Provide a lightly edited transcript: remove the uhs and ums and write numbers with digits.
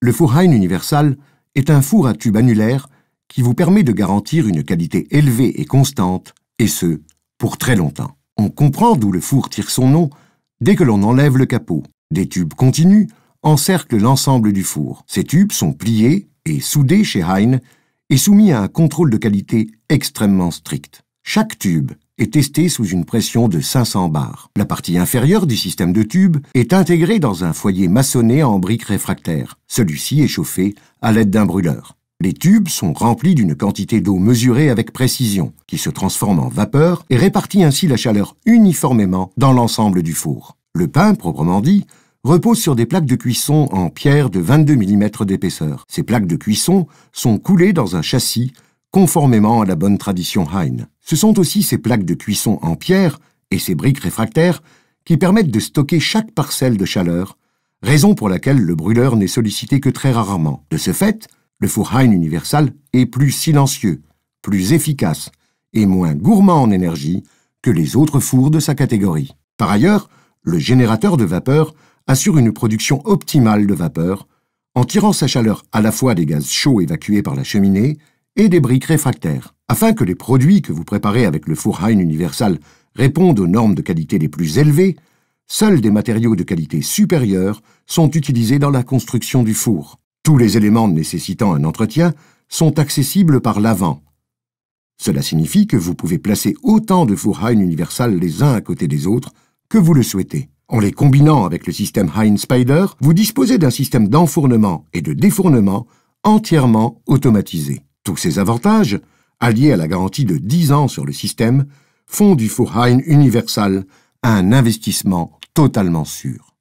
Le four Hein Universal est un four à tube annulaire qui vous permet de garantir une qualité élevée et constante, et ce, pour très longtemps. On comprend d'où le four tire son nom dès que l'on enlève le capot. Des tubes continus encerclent l'ensemble du four. Ces tubes sont pliés et soudés chez Hein et soumis à un contrôle de qualité extrêmement strict. Chaque tube est testé sous une pression de 500 bars. La partie inférieure du système de tubes est intégrée dans un foyer maçonné en briques réfractaires. Celui-ci est chauffé à l'aide d'un brûleur. Les tubes sont remplis d'une quantité d'eau mesurée avec précision, qui se transforme en vapeur et répartit ainsi la chaleur uniformément dans l'ensemble du four. Le pain, proprement dit, repose sur des plaques de cuisson en pierre de 22 mm d'épaisseur. Ces plaques de cuisson sont coulées dans un châssis conformément à la bonne tradition Hein. Ce sont aussi ces plaques de cuisson en pierre et ces briques réfractaires qui permettent de stocker chaque parcelle de chaleur, raison pour laquelle le brûleur n'est sollicité que très rarement. De ce fait, le four Hein Universal est plus silencieux, plus efficace et moins gourmand en énergie que les autres fours de sa catégorie. Par ailleurs, le générateur de vapeur assure une production optimale de vapeur en tirant sa chaleur à la fois des gaz chauds évacués par la cheminée et des briques réfractaires. Afin que les produits que vous préparez avec le four Hein Universal répondent aux normes de qualité les plus élevées, seuls des matériaux de qualité supérieure sont utilisés dans la construction du four. Tous les éléments nécessitant un entretien sont accessibles par l'avant. Cela signifie que vous pouvez placer autant de fours Hein Universal les uns à côté des autres que vous le souhaitez. En les combinant avec le système Hein Spider, vous disposez d'un système d'enfournement et de défournement entièrement automatisé. Tous ces avantages, alliés à la garantie de 10 ans sur le système, font du four Hein Universal un investissement totalement sûr.